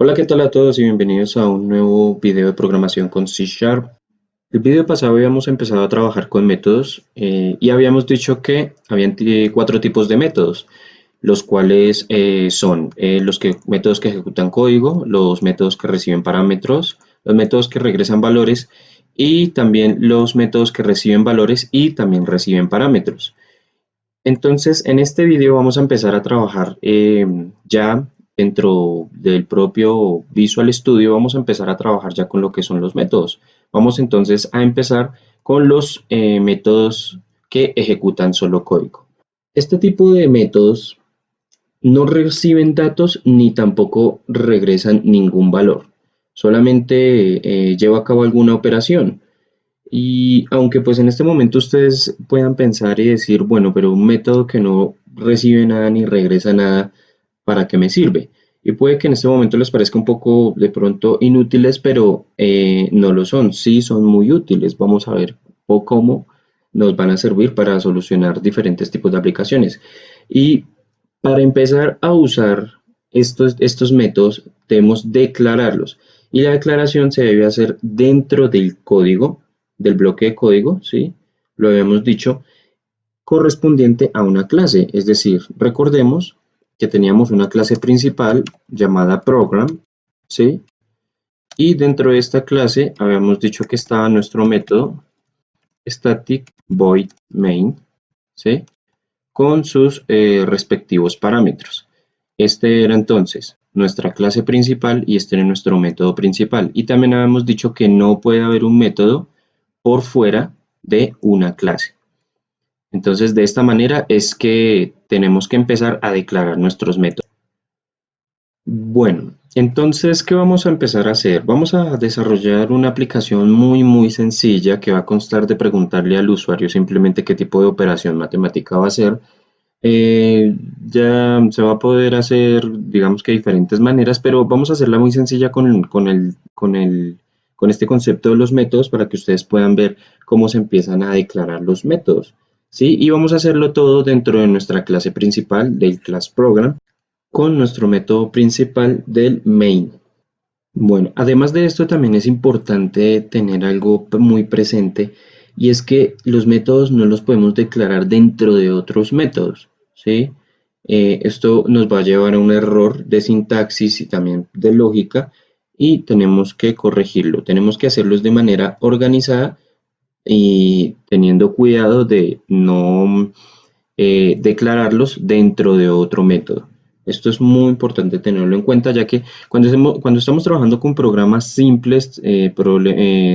Hola, ¿qué tal a todos y bienvenidos a un nuevo video de programación con C Sharp? El video pasado habíamos empezado a trabajar con métodos y habíamos dicho que habían cuatro tipos de métodos, los cuales son métodos que ejecutan código, los métodos que reciben parámetros, los métodos que regresan valores y también los métodos que reciben valores y también reciben parámetros. Entonces, en este video vamos a empezar a trabajar ya dentro del propio Visual Studio, vamos a empezar a trabajar ya con lo que son los métodos. Vamos entonces a empezar con los métodos que ejecutan solo código. Este tipo de métodos no reciben datos ni tampoco regresan ningún valor, solamente lleva a cabo alguna operación. Y aunque pues en este momento ustedes puedan pensar y decir, bueno, pero un método que no recibe nada ni regresa nada, ¿para qué me sirve? Y puede que en este momento les parezca un poco de pronto inútiles, pero no lo son, sí son muy útiles. Vamos a ver cómo nos van a servir para solucionar diferentes tipos de aplicaciones. Y para empezar a usar estos métodos, debemos declararlos. Y la declaración se debe hacer dentro del código, del bloque de código, ¿sí? Lo habíamos dicho, correspondiente a una clase. Es decir, recordemos que teníamos una clase principal llamada program, ¿sí? Y dentro de esta clase habíamos dicho que estaba nuestro método static void main, ¿sí? Con sus respectivos parámetros. Este era entonces nuestra clase principal y este era nuestro método principal. Y también habíamos dicho que no puede haber un método por fuera de una clase. Entonces, de esta manera es que tenemos que empezar a declarar nuestros métodos. Bueno, entonces, ¿qué vamos a empezar a hacer? Vamos a desarrollar una aplicación muy sencilla que va a constar de preguntarle al usuario simplemente qué tipo de operación matemática va a hacer. Ya se va a poder hacer, digamos que de diferentes maneras, pero vamos a hacerla muy sencilla con este concepto de los métodos para que ustedes puedan ver cómo se empiezan a declarar los métodos, ¿sí? Y vamos a hacerlo todo dentro de nuestra clase principal del class program con nuestro método principal del main. Bueno, además de esto también es importante tener algo muy presente y es que los métodos no los podemos declarar dentro de otros métodos, ¿sí? Esto nos va a llevar a un error de sintaxis y también de lógica y tenemos que corregirlo. Tenemos que hacerlos de manera organizada y teniendo cuidado de no declararlos dentro de otro método. Esto es muy importante tenerlo en cuenta, ya que cuando estamos trabajando con programas simples,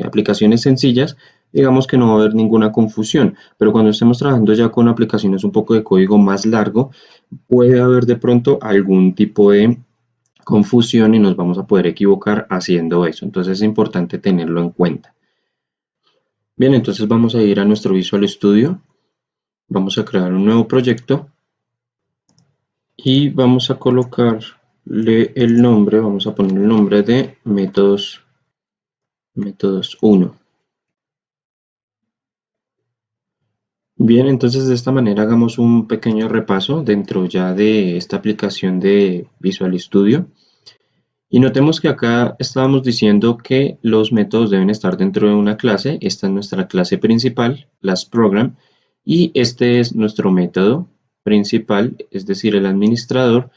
aplicaciones sencillas, digamos que no va a haber ninguna confusión, pero cuando estemos trabajando ya con aplicaciones un poco de código más largo, puede haber de pronto algún tipo de confusión y nos vamos a poder equivocar haciendo eso. Entonces es importante tenerlo en cuenta. Bien, entonces vamos a ir a nuestro Visual Studio, vamos a crear un nuevo proyecto y vamos a colocarle el nombre, vamos a poner el nombre de métodos 1. Bien, entonces de esta manera hagamos un pequeño repaso dentro ya de esta aplicación de Visual Studio. Y notemos que acá estábamos diciendo que los métodos deben estar dentro de una clase. Esta es nuestra clase principal, class program, y este es nuestro método principal, es decir, el administrador,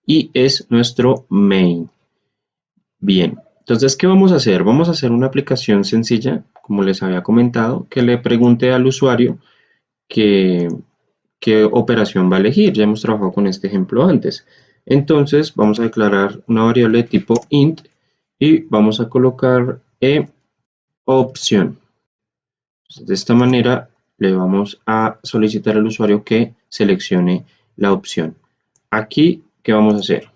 y es nuestro main. Bien, entonces, ¿qué vamos a hacer? Vamos a hacer una aplicación sencilla, como les había comentado, que le pregunte al usuario qué, qué operación va a elegir. Ya hemos trabajado con este ejemplo antes. Entonces, vamos a declarar una variable de tipo int y vamos a colocar opción. De esta manera, le vamos a solicitar al usuario que seleccione la opción. Aquí, ¿qué vamos a hacer?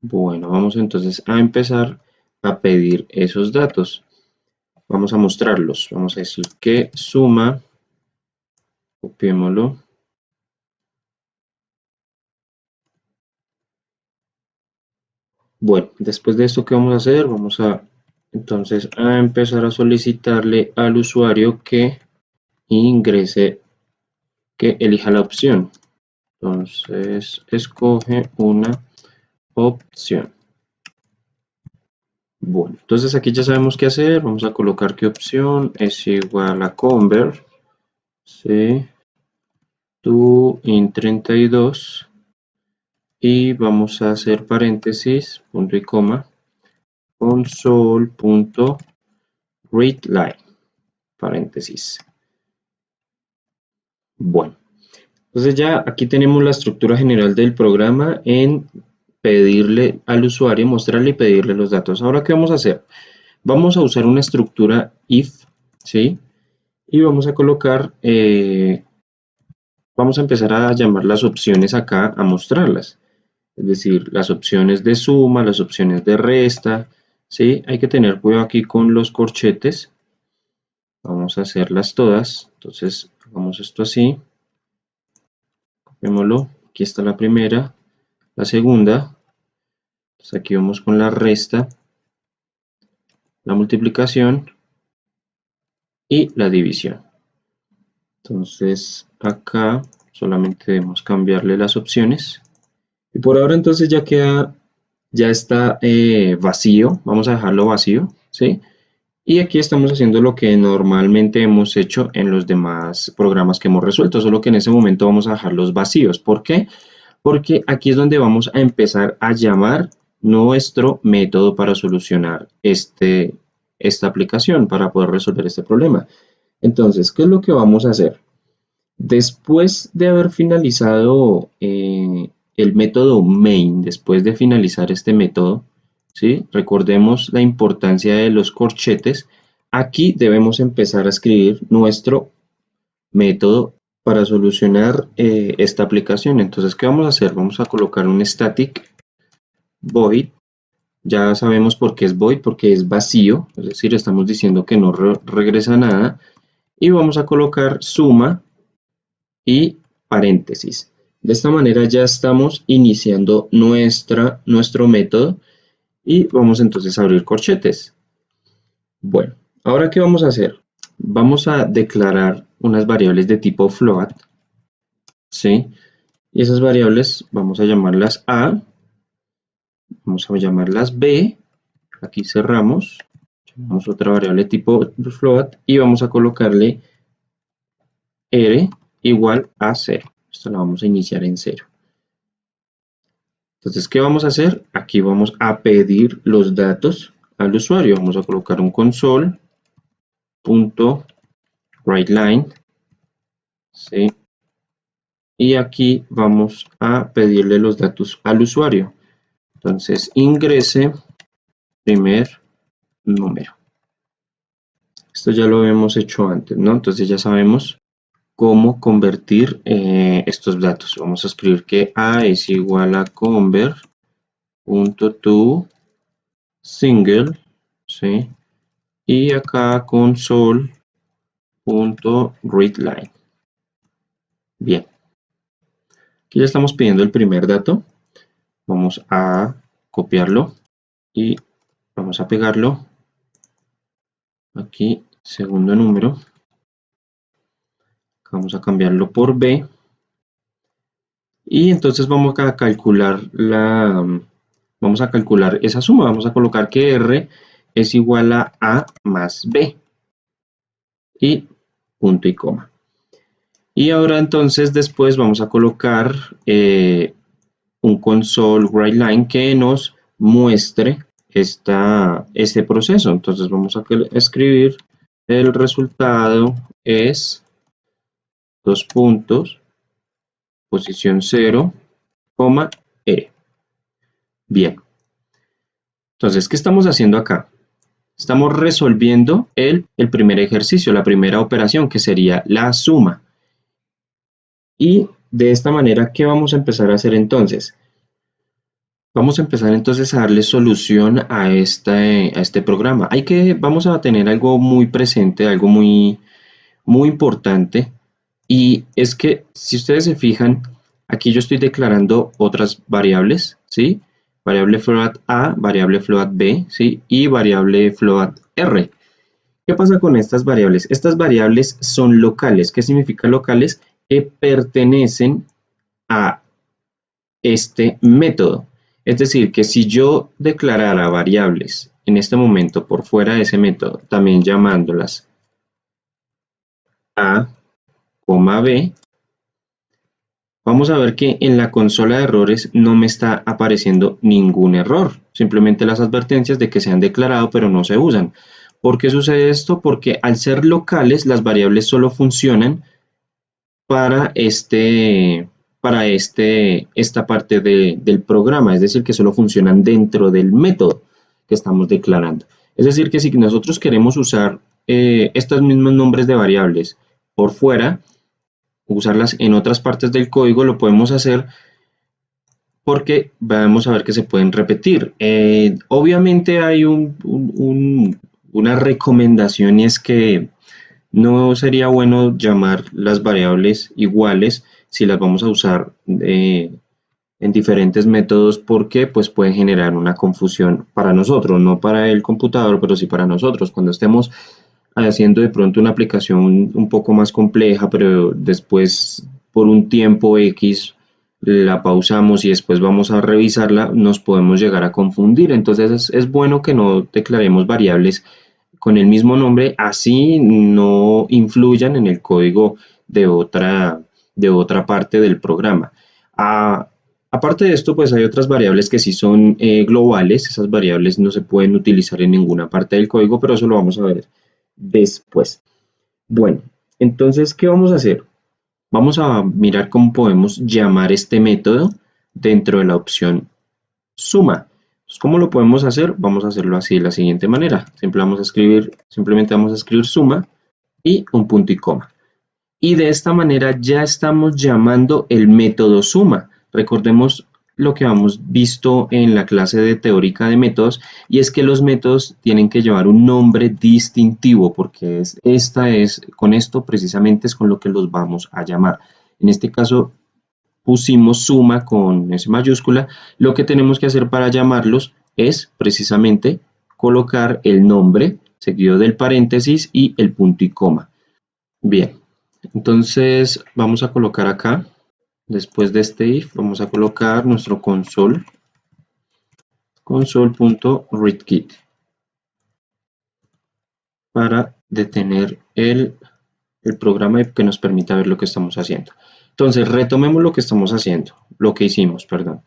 Bueno, vamos entonces a empezar a pedir esos datos. Vamos a mostrarlos. Vamos a decir que suma, copiémoslo. Bueno, después de esto, ¿qué vamos a hacer? Vamos a entonces a empezar a solicitarle al usuario que ingrese, que elija la opción. Entonces, escoge una opción. Bueno, entonces aquí ya sabemos qué hacer. Vamos a colocar que opción es igual a convert, ¿sí? To int32 y vamos a hacer paréntesis, punto y coma, console.readline, paréntesis. Bueno, entonces ya aquí tenemos la estructura general del programa en pedirle al usuario, mostrarle y pedirle los datos. Ahora, ¿qué vamos a hacer? Vamos a usar una estructura if, ¿sí? Y vamos a colocar, vamos a empezar a llamar las opciones acá, a mostrarlas. Es decir, las opciones de suma, las opciones de resta, ¿sí? Hay que tener cuidado aquí con los corchetes. Vamos a hacerlas todas. Entonces, hagamos esto así. Copiémoslo. Aquí está la primera. La segunda. Entonces aquí vamos con la resta, la multiplicación y la división. Entonces, acá solamente debemos cambiarle las opciones. Y por ahora entonces ya queda, ya está vacío. Vamos a dejarlo vacío, ¿sí? Y aquí estamos haciendo lo que normalmente hemos hecho en los demás programas que hemos resuelto, solo que en ese momento vamos a dejarlos vacíos. ¿Por qué? Porque aquí es donde vamos a empezar a llamar nuestro método para solucionar esta aplicación, para poder resolver este problema. Entonces, ¿qué es lo que vamos a hacer? Después de haber finalizado el método main, después de finalizar este método, ¿sí? Recordemos la importancia de los corchetes. Aquí debemos empezar a escribir nuestro método para solucionar esta aplicación. Entonces, ¿qué vamos a hacer? Vamos a colocar un static void. Ya sabemos por qué es void, porque es vacío, es decir, estamos diciendo que no regresa nada. Y vamos a colocar suma y paréntesis. De esta manera ya estamos iniciando nuestro método y vamos entonces a abrir corchetes. Bueno, ahora ¿qué vamos a hacer? Vamos a declarar unas variables de tipo float, ¿sí? Y esas variables vamos a llamarlas A, vamos a llamarlas B, aquí cerramos, llamamos otra variable tipo float y vamos a colocarle R igual a 0. Esto la vamos a iniciar en 0. Entonces, ¿qué vamos a hacer? Aquí vamos a pedir los datos al usuario. Vamos a colocar un console.writeLine, ¿sí? Y aquí vamos a pedirle los datos al usuario. Entonces, ingrese primer número. Esto ya lo hemos hecho antes, ¿no? Entonces ya sabemos cómo convertir estos datos. Vamos a escribir que A es igual a convert.toSingle, ¿sí? Y acá console.readline. Bien, aquí ya estamos pidiendo el primer dato. Vamos a copiarlo y vamos a pegarlo. Aquí, segundo número. Vamos a cambiarlo por B. Y entonces vamos a calcular esa suma. Vamos a colocar que R es igual a A más B. Y punto y coma. Y ahora entonces después vamos a colocar un console writeLine que nos muestre este proceso. Entonces vamos a escribir el resultado es dos puntos, posición 0, coma, E. Bien. Entonces, ¿qué estamos haciendo acá? Estamos resolviendo el primer ejercicio, la primera operación, que sería la suma. Y de esta manera, ¿qué vamos a empezar a hacer entonces? Vamos a empezar entonces a darle solución a este programa. Vamos a tener algo muy presente, algo muy importante, y es que si ustedes se fijan, aquí yo estoy declarando otras variables, ¿sí? Variable float A, variable float B, ¿sí? Y variable float R. ¿Qué pasa con estas variables? Estas variables son locales. ¿Qué significa locales? Que pertenecen a este método. Es decir, que si yo declarara variables en este momento por fuera de ese método, también llamándolas A, B, vamos a ver que en la consola de errores no me está apareciendo ningún error, simplemente las advertencias de que se han declarado pero no se usan. ¿Por qué sucede esto? Porque al ser locales, las variables solo funcionan para esta parte del programa, es decir, que solo funcionan dentro del método que estamos declarando. Es decir, que si nosotros queremos usar estos mismos nombres de variables por fuera, usarlas en otras partes del código, lo podemos hacer porque vamos a ver que se pueden repetir. Obviamente hay una recomendación y es que no sería bueno llamar las variables iguales si las vamos a usar en diferentes métodos porque pues puede generar una confusión para nosotros, no para el computador, pero sí para nosotros. Cuando estemos haciendo de pronto una aplicación un poco más compleja, pero después por un tiempo X la pausamos y después vamos a revisarla, nos podemos llegar a confundir. Entonces es bueno que no declaremos variables con el mismo nombre, así no influyan en el código de otra parte del programa. Aparte de esto, pues hay otras variables que sí son globales, esas variables no se pueden utilizar en ninguna parte del código, pero eso lo vamos a ver después. Bueno, entonces, ¿qué vamos a hacer? Vamos a mirar cómo podemos llamar este método dentro de la opción suma. Entonces, ¿cómo lo podemos hacer? Vamos a hacerlo así de la siguiente manera. Simplemente vamos a escribir suma y un punto y coma. Y de esta manera ya estamos llamando el método suma. Recordemos lo que hemos visto en la clase de teórica de métodos y es que los métodos tienen que llevar un nombre distintivo porque con esto precisamente es con lo que los vamos a llamar. En este caso pusimos suma con S mayúscula, lo que tenemos que hacer para llamarlos es precisamente colocar el nombre seguido del paréntesis y el punto y coma. Bien, entonces vamos a colocar acá, después de este if, vamos a colocar nuestro console.readKit para detener el programa que nos permita ver lo que estamos haciendo. Entonces, retomemos lo que estamos haciendo, lo que hicimos, perdón.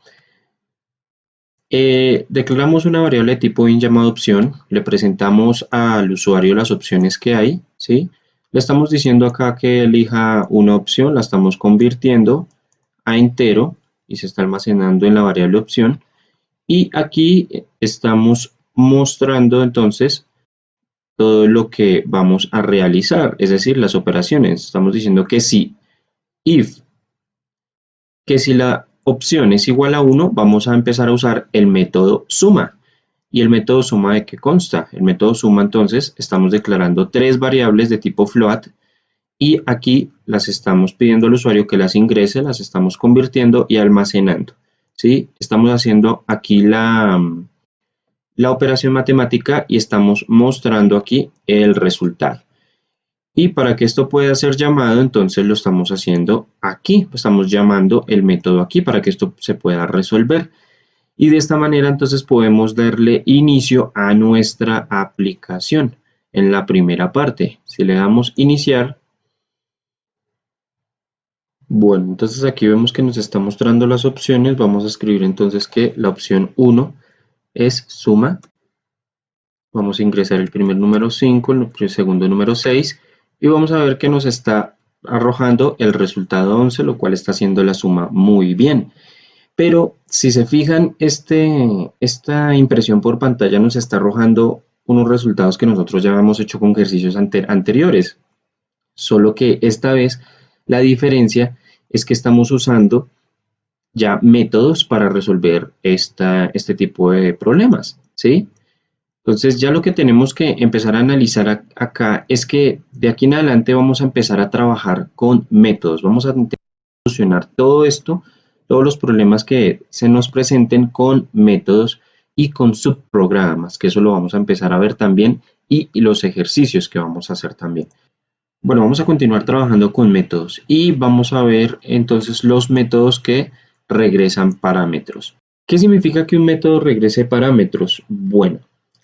Declaramos una variable de tipo int llamada opción, le presentamos al usuario las opciones que hay, ¿sí? Le estamos diciendo acá que elija una opción, la estamos convirtiendo a entero y se está almacenando en la variable opción. Y aquí estamos mostrando entonces todo lo que vamos a realizar, es decir, las operaciones. Estamos diciendo que si la opción es igual a 1, vamos a empezar a usar el método suma. ¿Y el método suma de qué consta? El método suma entonces estamos declarando tres variables de tipo float y aquí las estamos pidiendo al usuario que las ingrese, las estamos convirtiendo y almacenando. ¿Sí? Estamos haciendo aquí la operación matemática y estamos mostrando aquí el resultado. Y para que esto pueda ser llamado, entonces lo estamos haciendo aquí, estamos llamando el método aquí para que esto se pueda resolver. Y de esta manera entonces podemos darle inicio a nuestra aplicación en la primera parte. Si le damos iniciar, bueno, entonces aquí vemos que nos está mostrando las opciones. Vamos a escribir entonces que la opción 1 es suma. Vamos a ingresar el primer número 5, el segundo número 6 y vamos a ver que nos está arrojando el resultado 11, lo cual está haciendo la suma muy bien. Pero si se fijan, esta impresión por pantalla nos está arrojando unos resultados que nosotros ya habíamos hecho con ejercicios anteriores. Solo que esta vez la diferencia es que estamos usando ya métodos para resolver este tipo de problemas, ¿sí? Entonces ya lo que tenemos que empezar a analizar acá es que de aquí en adelante vamos a empezar a trabajar con métodos. Vamos a intentar solucionar todo esto, todos los problemas que se nos presenten con métodos y con subprogramas, que eso lo vamos a empezar a ver también y los ejercicios que vamos a hacer también. Bueno, vamos a continuar trabajando con métodos y vamos a ver entonces los métodos que regresan parámetros. ¿Qué significa que un método regrese parámetros? Bueno,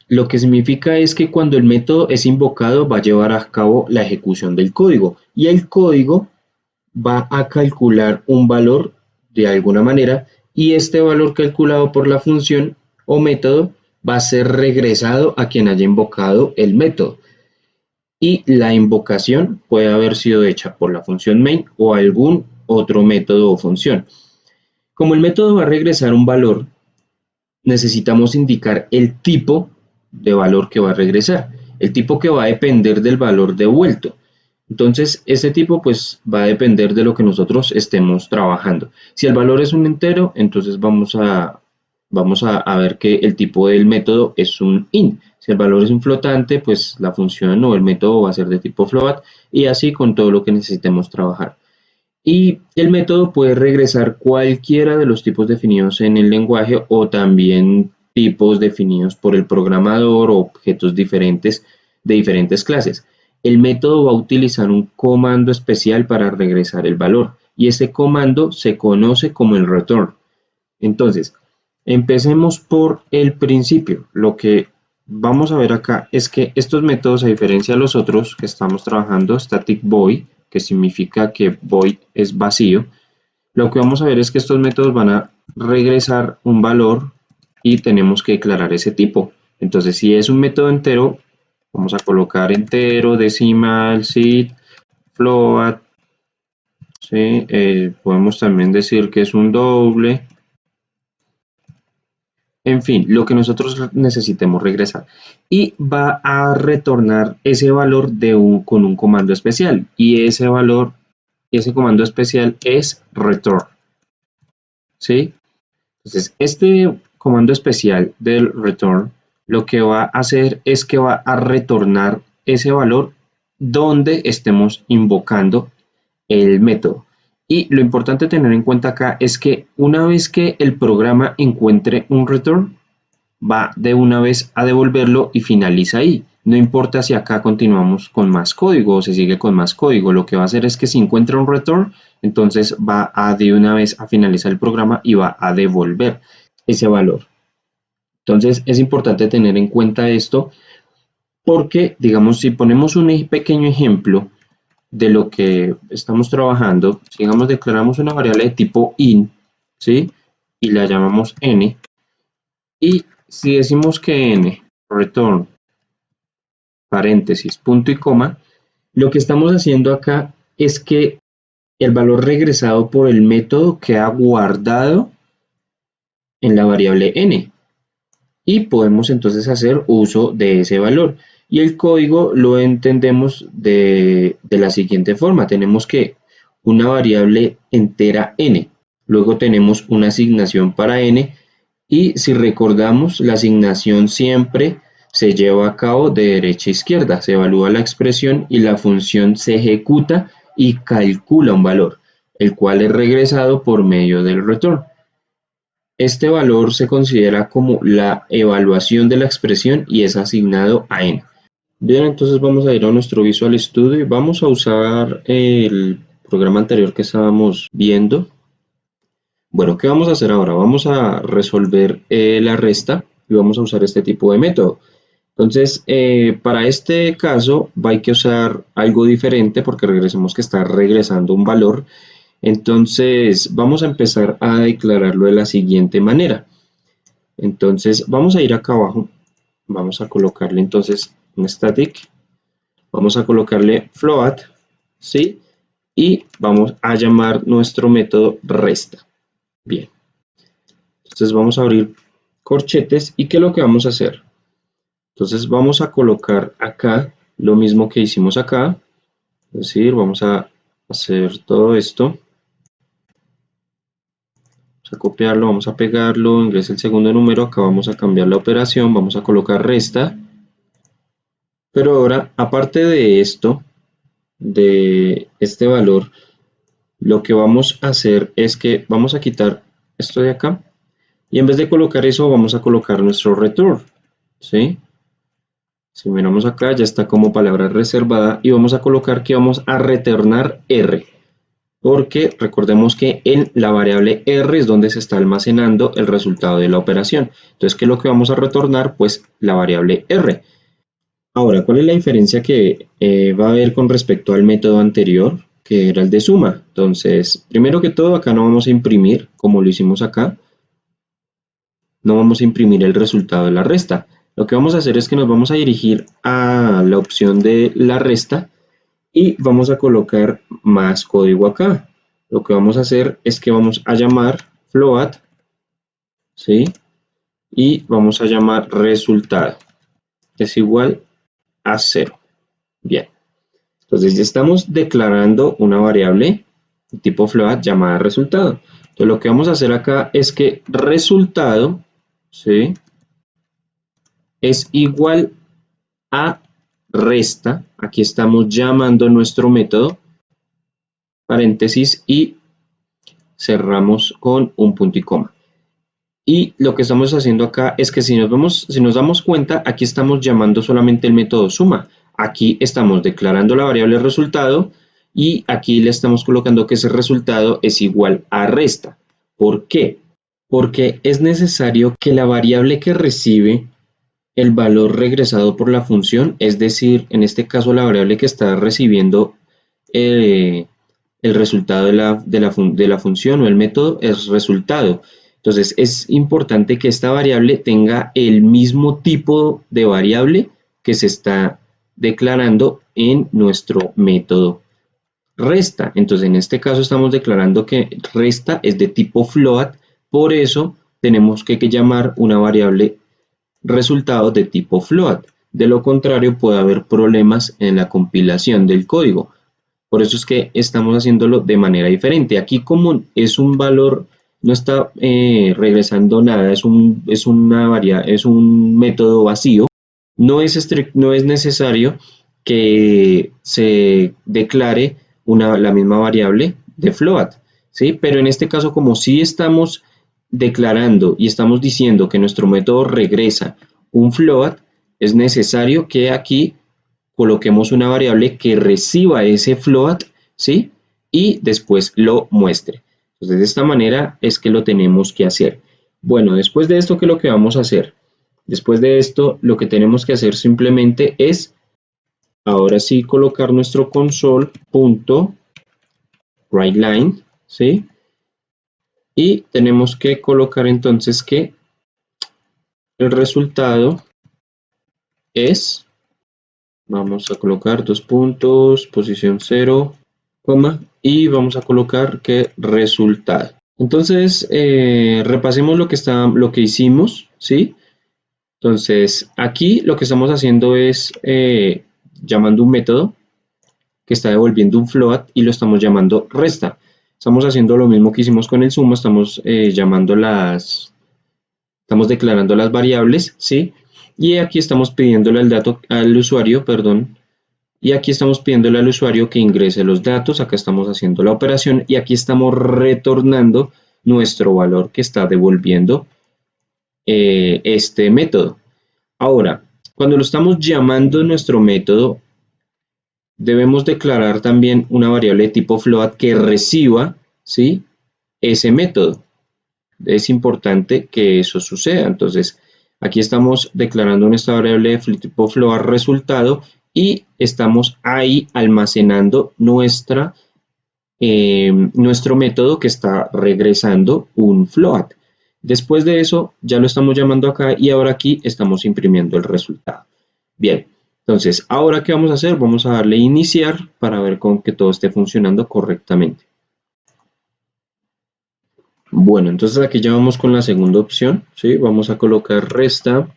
Lo que significa es que cuando el método es invocado va a llevar a cabo la ejecución del código y el código va a calcular un valor de alguna manera y este valor calculado por la función o método va a ser regresado a quien haya invocado el método. Y la invocación puede haber sido hecha por la función main o algún otro método o función. Como el método va a regresar un valor, necesitamos indicar el tipo de valor que va a regresar, el tipo que va a depender del valor devuelto. Entonces, ese tipo pues va a depender de lo que nosotros estemos trabajando. Si el valor es un entero, entonces vamos a ver que el tipo del método es un int. Si el valor es un flotante, pues la función o el método va a ser de tipo float y así con todo lo que necesitemos trabajar. Y el método puede regresar cualquiera de los tipos definidos en el lenguaje o también tipos definidos por el programador o objetos diferentes de diferentes clases. El método va a utilizar un comando especial para regresar el valor y ese comando se conoce como el return. Entonces, empecemos por el principio. Lo que vamos a ver acá es que estos métodos, a diferencia de los otros que estamos trabajando, static void, que significa que void es vacío, lo que vamos a ver es que estos métodos van a regresar un valor y tenemos que declarar ese tipo. Entonces, si es un método entero, vamos a colocar entero, decimal, seed, float, ¿sí? Podemos también decir que es un doble. En fin, lo que nosotros necesitemos regresar. Y va a retornar ese valor con un comando especial. Y ese valor, ese comando especial es return. ¿Sí? Entonces, este comando especial del return lo que va a hacer es que va a retornar ese valor donde estemos invocando el método. Y lo importante a tener en cuenta acá es que una vez que el programa encuentre un return, va de una vez a devolverlo y finaliza ahí. No importa si acá continuamos con más código o se sigue con más código, lo que va a hacer es que si encuentra un return, entonces va a de una vez a finalizar el programa y va a devolver ese valor. Entonces es importante tener en cuenta esto porque, digamos, si ponemos un pequeño ejemplo de lo que estamos trabajando, si digamos declaramos una variable de tipo int, ¿sí? Y la llamamos n, y si decimos que n return paréntesis, punto y coma, lo que estamos haciendo acá es que el valor regresado por el método queda guardado en la variable n y podemos entonces hacer uso de ese valor. Y el código lo entendemos de la siguiente forma. Tenemos que una variable entera n, luego tenemos una asignación para n y si recordamos la asignación siempre se lleva a cabo de derecha a izquierda, se evalúa la expresión y la función se ejecuta y calcula un valor, el cual es regresado por medio del return. Este valor se considera como la evaluación de la expresión y es asignado a n. Bien, entonces vamos a ir a nuestro Visual Studio y vamos a usar el programa anterior que estábamos viendo. Bueno, ¿qué vamos a hacer ahora? Vamos a resolver la resta y vamos a usar este tipo de método. Entonces, para este caso hay que usar algo diferente porque regresemos que está regresando un valor. Entonces, vamos a empezar a declararlo de la siguiente manera. Entonces, vamos a ir acá abajo. Vamos a colocarle entonces un static. Vamos a colocarle float, ¿sí? Y vamos a llamar nuestro método resta. Bien. Entonces vamos a abrir corchetes y ¿qué es lo que vamos a hacer? Entonces vamos a colocar acá lo mismo que hicimos acá, es decir, vamos a hacer todo esto, vamos a copiarlo, vamos a pegarlo, ingresa el segundo número, acá vamos a cambiar la operación, vamos a colocar resta, pero ahora aparte de esto, de este valor, lo que vamos a hacer es que vamos a quitar esto de acá y en vez de colocar eso vamos a colocar nuestro return, ¿sí? Si miramos acá ya está como palabra reservada y vamos a colocar que vamos a retornar R. porque recordemos que en la variable R es donde se está almacenando el resultado de la operación. Entonces, ¿qué es lo que vamos a retornar? Pues la variable R. Ahora, ¿cuál es la diferencia que va a haber con respecto al método anterior, que era el de suma? Entonces, primero que todo, acá no vamos a imprimir, como lo hicimos acá, no vamos a imprimir el resultado de la resta. Lo que vamos a hacer es que nos vamos a dirigir a la opción de la resta y vamos a colocar más código acá. Lo que vamos a hacer es que vamos a llamar float, ¿sí? Y vamos a llamar resultado, que es igual a 0. Bien, entonces ya estamos declarando una variable tipo float llamada resultado. Entonces lo que vamos a hacer acá es que resultado, ¿sí?, es igual a resta. Aquí estamos llamando nuestro método, paréntesis, y cerramos con un punto y coma. Y lo que estamos haciendo acá es que si nos damos cuenta, aquí estamos llamando solamente el método suma. Aquí estamos declarando la variable resultado y aquí le estamos colocando que ese resultado es igual a resta. ¿Por qué? Porque es necesario que la variable que recibe el valor regresado por la función, es decir, en este caso la variable que está recibiendo eh, el resultado de la función o el método es resultado. Entonces es importante que esta variable tenga el mismo tipo de variable que se está declarando en nuestro método resta. Entonces en este caso estamos declarando que resta es de tipo float, por eso tenemos que llamar una variable resultado de tipo float. De lo contrario puede haber problemas en la compilación del código. Por eso es que estamos haciéndolo de manera diferente. Aquí como es un valor, no está regresando nada, es un método vacío, no es necesario que se declare la misma variable de float, ¿sí? Pero en este caso, como sí estamos declarando y estamos diciendo que nuestro método regresa un float, es necesario que aquí coloquemos una variable que reciba ese float, ¿sí? Y después lo muestre. Entonces, de esta manera es que lo tenemos que hacer. Bueno, después de esto, ¿qué es lo que vamos a hacer? Después de esto, lo que tenemos que hacer simplemente es, ahora sí, colocar nuestro console.writeLine, ¿sí? Y tenemos que colocar entonces que el resultado es, vamos a colocar dos puntos, posición 0, coma, y vamos a colocar que resultado. Entonces, repasemos lo que hicimos, ¿sí? Entonces, aquí lo que estamos haciendo es llamando un método que está devolviendo un float y lo estamos llamando resta. Estamos haciendo lo mismo que hicimos con el suma, estamos estamos declarando las variables, ¿sí? Y aquí estamos pidiéndole al usuario, perdón, y aquí estamos pidiéndole al usuario que ingrese los datos, acá estamos haciendo la operación y aquí estamos retornando nuestro valor que está devolviendo este método. Ahora, cuando lo estamos llamando nuestro método, debemos declarar también una variable de tipo float que reciba, ¿sí?, ese método. Es importante que eso suceda. Entonces, aquí estamos declarando nuestra variable de tipo float resultado y estamos ahí almacenando nuestro método que está regresando un float. Después de eso, ya lo estamos llamando acá y ahora aquí estamos imprimiendo el resultado. Bien, entonces, ¿ahora qué vamos a hacer? Vamos a darle iniciar para ver con que todo esté funcionando correctamente. Bueno, entonces aquí ya vamos con la segunda opción, ¿sí? Vamos a colocar resta,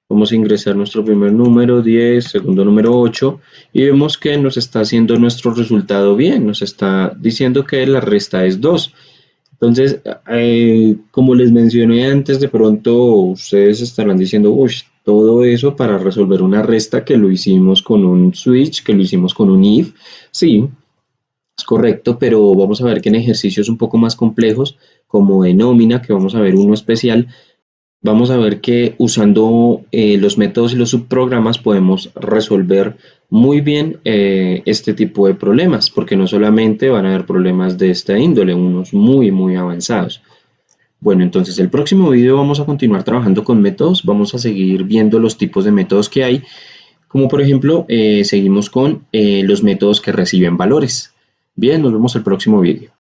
vamos a ingresar nuestro primer número 10, segundo número 8 y vemos que nos está haciendo nuestro resultado bien, nos está diciendo que la resta es 2. Entonces, como les mencioné antes, de pronto ustedes estarán diciendo, uy, todo eso para resolver una resta que lo hicimos con un switch, que lo hicimos con un if. Sí, es correcto, pero vamos a ver que en ejercicios un poco más complejos, como de nómina, que vamos a ver uno especial, vamos a ver que usando los métodos y los subprogramas podemos resolver muy bien este tipo de problemas, porque no solamente van a haber problemas de esta índole, unos muy avanzados. Bueno, entonces el próximo video vamos a continuar trabajando con métodos, vamos a seguir viendo los tipos de métodos que hay, como por ejemplo, seguimos con los métodos que reciben valores. Bien, nos vemos el próximo video.